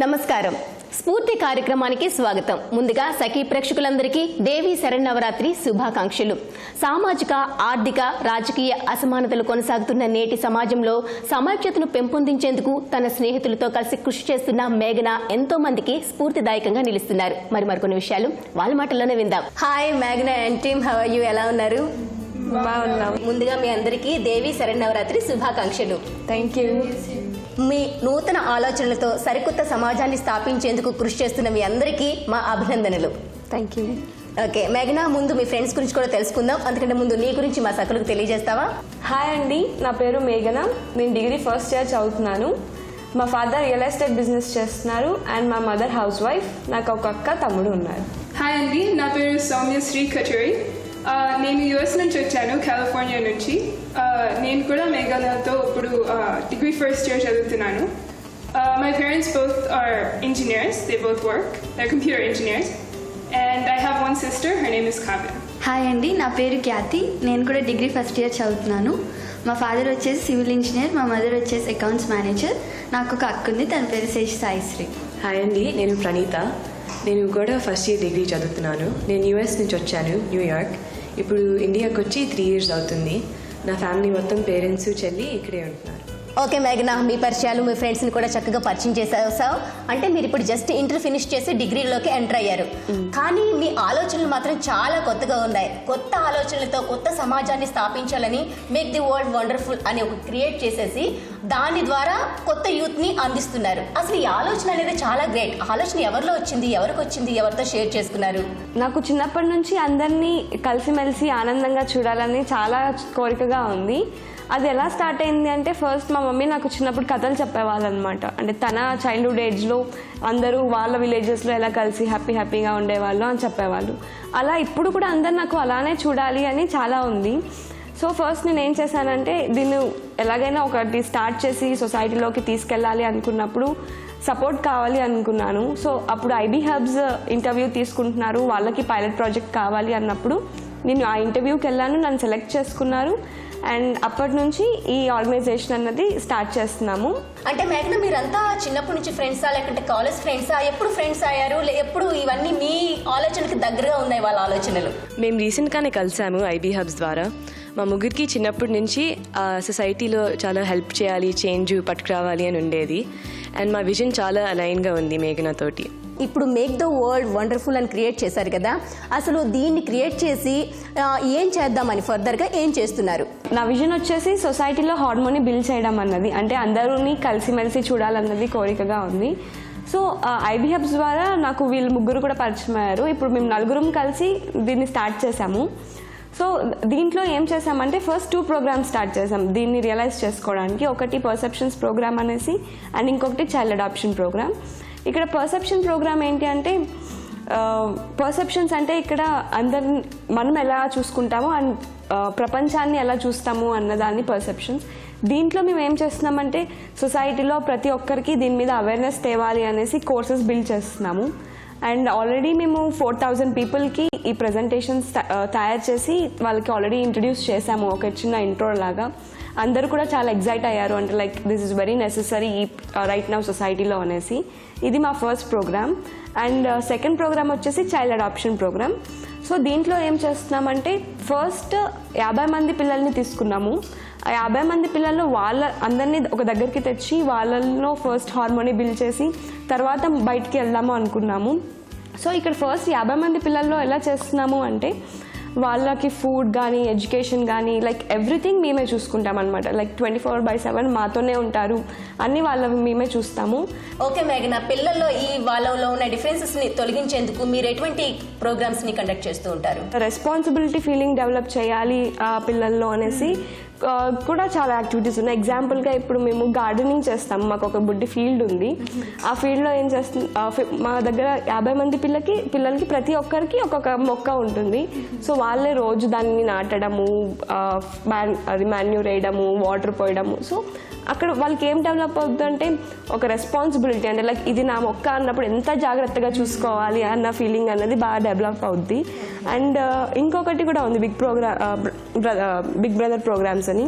నమస్కారం. స్ఫూర్తి కార్యక్రమానికి స్వాగతం. ముందుగా సఖీ ప్రేక్షకులందరికీ దేవి శరన్నవరాత్రి శుభాకాంక్షలు. సామాజిక, ఆర్థిక, రాజకీయ అసమానతలు కొనసాగుతున్న నేటి సమాజంలో సమైక్యతను పెంపొందించేందుకు తన స్నేహితులతో కలిసి కృషి చేస్తున్న మేఘన ఎంతో మందికి స్ఫూర్తిదాయకంగా నిలుస్తున్నారు. మరికొన్ని విషయాలు వాళ్ళ మాటల్లోనే విందాం. హాయ్ మేఘన and team, how are you? ఎలా ఉన్నారు? బాగున్నాం. ముందుగా మీ అందరికీ దేవి శరన్నవరాత్రి శుభాకాంక్షలు. Thank you. మీ నూతన ఆలోచనలతో సరికొత్త సమాజాన్ని స్థాపించేందుకు కృషి చేస్తున్న మీ అందరికీ మా అభినందనలు. Thank you. ఓకే మేఘనా, ముందు మీ ఫ్రెండ్స్ గురించి కూడా తెలుసుకుందాం. అందుకంటే ముందు నీ గురించి మా సకులకు తెలియజేస్తావా? హాయ్ అండి, నా పేరు మేఘన. నేను డిగ్రీ ఫస్ట్ ఇయర్ చదువుతున్నాను. మా ఫాదర్ రియల్ ఎస్టేట్ బిజినెస్ చేస్తున్నారు అండ్ మా మదర్ హౌస్ వైఫ్. నాకు ఒక అక్క, తమ్ముడు ఉన్నారు. హాయ్ అండి, నా పేరు సౌమ్య శ్రీ కచూరి. నేను యుఎస్ నుంచి వచ్చాను, కాలిఫోర్నియా నుంచి. నేను కూడా మేఘాలయతో ఇప్పుడు డిగ్రీ ఫస్ట్ ఇయర్ చదువుతున్నాను. My parents both are engineers. They both work. They computer engineers. And I have one sister. Her name is Kavya. Hi అండి, నా పేరు ఖ్యాతి. నేను కూడా డిగ్రీ ఫస్ట్ ఇయర్ చదువుతున్నాను. మా ఫాదర్ వచ్చేసి సివిల్ ఇంజనీర్, మా మదర్ వచ్చేసి అకౌంట్స్ మేనేజర్. నాకు ఒక అక్క ఉంది, తన పేరు శేష్ సాయిశ్రీ. హాయ్ అండి, నేను ప్రణీత. నేను కూడా ఫస్ట్ ఇయర్ డిగ్రీ చదువుతున్నాను. నేను యూఎస్ నుంచి వచ్చాను, న్యూయార్క్. ఇప్పుడు ఇండియాకి వచ్చి 3 years అవుతుంది. నా ఫ్యామిలీ మొత్తం పేరెంట్స్, చెల్లి ఇక్కడే ఉంటున్నారు. ఓకే మేఘనా, మీ పరిచయాలు, మీ ఫ్రెండ్స్ని కూడా చక్కగా పరిచయం చేసేసావు. అంటే మీరు ఇప్పుడు జస్ట్ ఇంటర్ ఫినిష్ చేసి డిగ్రీలోకి ఎంటర్ అయ్యారు. కానీ మీ ఆలోచనలు మాత్రం చాలా కొత్తగా ఉన్నాయి. కొత్త ఆలోచనలతో కొత్త సమాజాన్ని స్థాపించాలని మేక్ ది వరల్డ్ వండర్ఫుల్ అని ఒక క్రియేట్ చేసేసి దాని ద్వారా కొత్త యూత్ని అందిస్తున్నారు. అసలు ఈ ఆలోచన అనేది చాలా గ్రేట్. ఆలోచన ఎవరిలో వచ్చింది, ఎవరికి వచ్చింది, ఎవరితో షేర్ చేసుకున్నారు? నాకు చిన్నప్పటి నుంచి అందరినీ కలిసిమెలిసి ఆనందంగా చూడాలని చాలా కోరికగా ఉంది. అది ఎలా స్టార్ట్ అయింది అంటే, ఫస్ట్ మా మమ్మీ నాకు చిన్నప్పుడు కథలు చెప్పేవాళ్ళు అనమాట. అంటే తన చైల్డ్హుడ్ ఏజ్లో అందరూ వాళ్ళ విలేజెస్లో ఎలా కలిసి హ్యాపీగా ఉండేవాళ్ళు అని చెప్పేవాళ్ళు. అలా ఇప్పుడు కూడా అందరు నాకు అలానే చూడాలి అని చాలా ఉంది. సో ఫస్ట్ నేను ఏం చేశానంటే, దీన్ని ఎలాగైనా ఒకటి స్టార్ట్ చేసి సొసైటీలోకి తీసుకెళ్ళాలి అనుకున్నప్పుడు సపోర్ట్ కావాలి అనుకున్నాను. సో అప్పుడు ఐబీ హబ్స్ ఇంటర్వ్యూ తీసుకుంటున్నారు, వాళ్ళకి పైలట్ ప్రాజెక్ట్ కావాలి అన్నప్పుడు నేను ఆ ఇంటర్వ్యూకి వెళ్ళాను. నన్ను సెలెక్ట్ చేసుకున్నారు అండ్ అప్పటి నుంచి ఈ ఆర్గనైజేషన్ అన్నది స్టార్ట్ చేస్తున్నాము. అంటే మేఘన, మీరంతా చిన్నప్పటి నుంచి ఫ్రెండ్సా, లేకుంటే కాలేజ్ ఫ్రెండ్సా? ఎప్పుడు ఫ్రెండ్స్ అయ్యారు? ఎప్పుడు ఇవన్నీ మీ ఆలోచనకి దగ్గరగా ఉన్నాయి వాళ్ళ ఆలోచనలు? మేము రీసెంట్గానే కలిసాము ఐబీ హబ్స్ ద్వారా. మా ముగ్గురికి చిన్నప్పటి నుంచి సొసైటీలో చాలా హెల్ప్ చేయాలి, చేంజ్ పట్టుకురావాలి అని ఉండేది. అండ్ మా విజన్ చాలా అలైన్గా ఉంది మేఘనతోటి. ఇప్పుడు మేక్ ద వరల్డ్ వండర్ఫుల్ అని క్రియేట్ చేశారు కదా, అసలు దీన్ని క్రియేట్ చేసి ఏం చేద్దామని ఫర్దర్గా ఏం చేస్తున్నారు? నా విజన్ వచ్చేసి సొసైటీలో హార్మోని బిల్డ్ చేయడం అన్నది, అంటే అందరూని కలిసిమెలిసి చూడాలన్నది కోరికగా ఉంది. సో ఐబీ హబ్స్ ద్వారా నాకు వీళ్ళు ముగ్గురు కూడా పరిచయం అయ్యారు. ఇప్పుడు మేము నలుగురం కలిసి దీన్ని స్టార్ట్ చేశాము. సో దీంట్లో ఏం చేసామంటే, ఫస్ట్ 2 programs స్టార్ట్ చేసాం దీన్ని రియలైజ్ చేసుకోవడానికి. ఒకటి పర్సెప్షన్స్ ప్రోగ్రామ్ అనేసి అండ్ ఇంకొకటి చైల్డ్ అడాప్షన్ ప్రోగ్రామ్. ఇక్కడ పర్సెప్షన్ ప్రోగ్రామ్ ఏంటి అంటే, పర్సెప్షన్స్ అంటే ఇక్కడ అందరిని మనం ఎలా చూసుకుంటామో అండ్ ప్రపంచాన్ని ఎలా చూస్తాము అన్నదాన్ని పర్సెప్షన్స్. దీంట్లో మేము ఏం చేస్తున్నామంటే, సొసైటీలో ప్రతి ఒక్కరికి దీని మీద అవేర్నెస్ తేవాలి అనేసి కోర్సెస్ బిల్డ్ చేస్తున్నాము. అండ్ ఆల్రెడీ మేము 4000 పీపుల్కి ఈ ప్రజెంటేషన్స్ తయారు చేసి వాళ్ళకి ఆల్రెడీ ఇంట్రడ్యూస్ చేసాము, ఒక చిన్న ఇంట్రో లాగా. అందరూ కూడా చాలా ఎగ్జైట్ అయ్యారు, అంటే like this is very necessary ఈ రైట్ నౌ సొసైటీలో అనేసి. ఇది మా first program. And second program వచ్చేసి చైల్డ్ అడాప్షన్ ప్రోగ్రామ్. సో దీంట్లో ఏం చేస్తున్నామంటే, ఫస్ట్ 50 మంది పిల్లల్ని తీసుకున్నాము. ఆ 50 మంది పిల్లల్లో వాళ్ళ అందరినీ ఒక దగ్గరికి తెచ్చి వాళ్ళలో ఫస్ట్ హార్మోని బిల్డ్ చేసి తర్వాత బయటికి వెళ్దాము అనుకున్నాము. సో ఇక్కడ ఫస్ట్ 50 మంది పిల్లల్లో ఎలా చేస్తున్నాము అంటే, వాళ్ళకి ఫుడ్ కానీ, ఎడ్యుకేషన్ కానీ, లైక్ ఎవ్రీథింగ్ మేమే చూసుకుంటాం అనమాట. లైక్ 24/7 మాతోనే ఉంటారు, అన్ని వాళ్ళవి మేమే చూస్తాము. ఓకే మేఘన, పిల్లల్లో ఈ వాళ్ళలో ఉన్న డిఫరెన్సెస్ని తొలగించేందుకు మీరు ఎటువంటి ప్రోగ్రామ్స్ని కండక్ట్ చేస్తూ ఉంటారు? రెస్పాన్సిబిలిటీ ఫీలింగ్ డెవలప్ చేయాలి ఆ పిల్లల్లో అనేసి కూడా చాలా యాక్టివిటీస్ ఉన్నాయి. ఎగ్జాంపుల్గా ఇప్పుడు మేము గార్డెనింగ్ చేస్తాము. మాకు ఒక బుడ్డి ఫీల్డ్ ఉంది. ఆ ఫీల్డ్లో ఏం చేస్తుంది, మా దగ్గర 50 మంది పిల్లలకి ప్రతి ఒక్కరికి ఒక్కొక్క మొక్క ఉంటుంది. సో వాళ్ళే రోజు దాన్ని నాటడము, అది మాన్యూర్ వేయడము, వాటర్ పోయడము. సో అక్కడ వాళ్ళకి ఏం డెవలప్ అవుతుందంటే, ఒక రెస్పాన్సిబిలిటీ, అంటే లైక్ ఇది నా మొక్క అన్నప్పుడు ఎంత జాగ్రత్తగా చూసుకోవాలి అన్న ఫీలింగ్ అన్నది బాగా డెవలప్ అవుద్ది. అండ్ ఇంకొకటి కూడా ఉంది, బిగ్ బ్రదర్ ప్రోగ్రామ్స్ అని.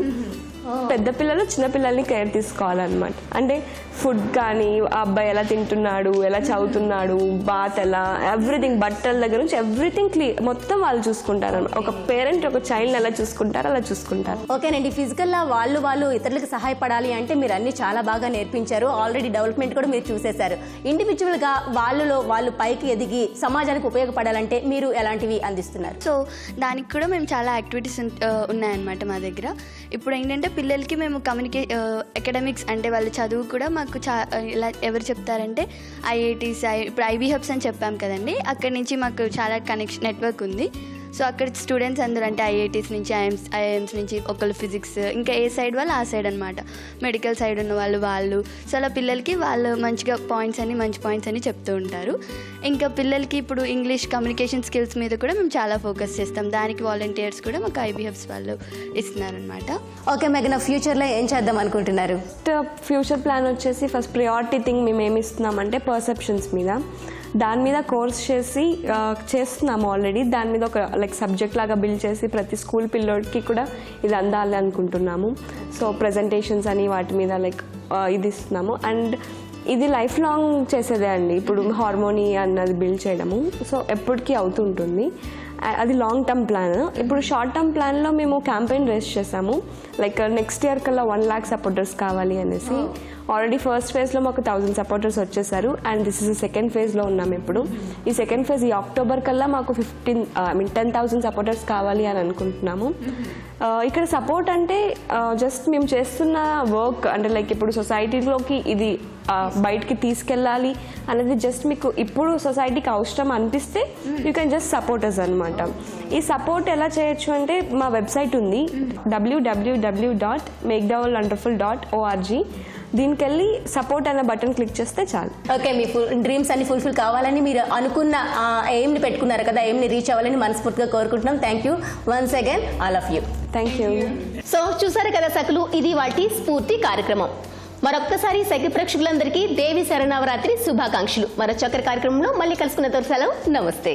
పెద్ద పిల్లలు చిన్న పిల్లల్ని కేర్ తీసుకోవాలన్నమాట. అంటే ఫుడ్ కానీ ఆ అబ్బాయి ఎలా తింటున్నాడు, ఎలా చదువుతున్నాడు, బాత్ ఎలా, ఎవ్రీథింగ్, బట్టల దగ్గర నుంచి ఎవ్రీథింగ్ మొత్తం వాళ్ళు చూసుకుంటారు. ఒక పేరెంట్ ఒక చైల్డ్ ఎలా చూసుకుంటారో అలా చూసుకుంటారు. ఓకేనండి, ఫిజికల్గా వాళ్ళు ఇతరులకు సహాయపడాలి అంటే మీరు అన్ని చాలా బాగా నేర్పించారు. ఆల్రెడీ డెవలప్మెంట్ కూడా మీరు చూసేశారు. ఇండివిజువల్గా వాళ్ళు పైకి ఎదిగి సమాజానికి ఉపయోగపడాలంటే మీరు ఎలాంటివి అందిస్తున్నారు? సో దానికి కూడా మేము చాలా యాక్టివిటీస్ ఉన్నాయన్నమాట మా దగ్గర. ఇప్పుడు ఏంటంటే పిల్లలకి మేము అకాడమిక్స్ అంటే వాళ్ళ చదువు కూడా మాకు ఇలా ఎవరు చెప్తారంటే ఐఐటీస్, ఇప్పుడు ఐబీ హబ్స్ అని చెప్పాం కదండి, అక్కడి నుంచి మాకు చాలా నెట్వర్క్ ఉంది. సో అక్కడ స్టూడెంట్స్ అందరూ అంటే ఐఐటీస్ నుంచి, ఐఐఎమ్స్ నుంచి, ఒకళ్ళు ఫిజిక్స్, ఇంకా ఏ సైడ్ వాళ్ళు ఆ సైడ్ అనమాట, మెడికల్ సైడ్ ఉన్న వాళ్ళు. సో అలా పిల్లలకి వాళ్ళు మంచిగా మంచి పాయింట్స్ అని చెప్తూ ఉంటారు. ఇంకా పిల్లలకి ఇప్పుడు ఇంగ్లీష్ కమ్యూనికేషన్ స్కిల్స్ మీద కూడా మేము చాలా ఫోకస్ చేస్తాం. దానికి వాలంటీర్స్ కూడా మాకు ఐబీ హబ్స్ వాళ్ళు ఇస్తున్నారనమాట. ఓకే మేఘన, ఫ్యూచర్లో ఏం చేద్దాం అనుకుంటున్నారు? ఫ్యూచర్ ప్లాన్ వచ్చేసి ఫస్ట్ ప్రియారిటీ థింగ్ మేము ఏమి ఇస్తున్నామంటే పర్సెప్షన్స్ మీద. దాని మీద కోర్స్ చేస్తున్నాము ఆల్రెడీ. దాని మీద ఒక సబ్జెక్ట్ లాగా బిల్డ్ చేసి ప్రతి స్కూల్ పిల్లోడికి కూడా ఇది అందాలి అనుకుంటున్నాము. సో ప్రజెంటేషన్స్ అని వాటి మీద ఇది ఇస్తున్నాము. అండ్ ఇది లైఫ్ లాంగ్ చేసేదే అండి. ఇప్పుడు హార్మోనీ అన్నది బిల్డ్ చేయడము సో ఎప్పటికీ అవుతుంటుంది. అది లాంగ్ టర్మ్ ప్లాన్. ఇప్పుడు షార్ట్ టర్మ్ ప్లాన్లో మేము క్యాంపెయిన్ రేస్ చేసాము, నెక్స్ట్ ఇయర్ కల్లా 1 lakh సపోర్టర్స్ కావాలి అనేసి. ఆల్రెడీ ఫస్ట్ ఫేజ్లో మాకు 1000 సపోర్టర్స్ వచ్చేసారు. అండ్ దిస్ ఇస్ సెకండ్ ఫేజ్లో ఉన్నాము ఇప్పుడు. ఈ సెకండ్ ఫేజ్ ఈ అక్టోబర్ కల్లా మాకు 10,000 సపోర్టర్స్ కావాలి అని అనుకుంటున్నాము. ఇక్కడ సపోర్ట్ అంటే జస్ట్ మేము చేస్తున్న వర్క్ అంటే ఇప్పుడు సొసైటీలోకి ఇది బయటికి తీసుకెళ్ళాలి అనేది జస్ట్ మీకు ఇప్పుడు సొసైటీకి అవసరం అనిపిస్తే యూ కెన్ జస్ట్ సపోర్టర్స్ అనమాట. ఈ సపోర్ట్ ఎలా చేయొచ్చు అంటే మా వెబ్సైట్ ఉంది www.maketheworldwonderful.org. దీనికి వెళ్ళి సపోర్ట్ అనే బటన్ క్లిక్ చేస్తే చాలు. ఓకే, మీ డ్రీమ్స్ అన్ని ఫుల్ఫిల్ కావాలని మీరు అనుకున్న ఎయిమ్ని పెట్టుకున్నారు కదా, ఎయిమ్ని రీచ్ అవ్వాలని మనస్ఫూర్తిగా కోరుకుంటున్నాం. Thank you once again all of you. Thank you. So చూసారు కదా సకులు, ఇది వాటి స్ఫూర్తి కార్యక్రమం. మరొక్కసారి సఖి ప్రేక్షకులందరికీ దేవి శరణవరాత్రి శుభాకాంక్షలు. మరో చక్కటి కార్యక్రమంలో మళ్ళీ కలుసుకున్న సెలవు. నమస్తే.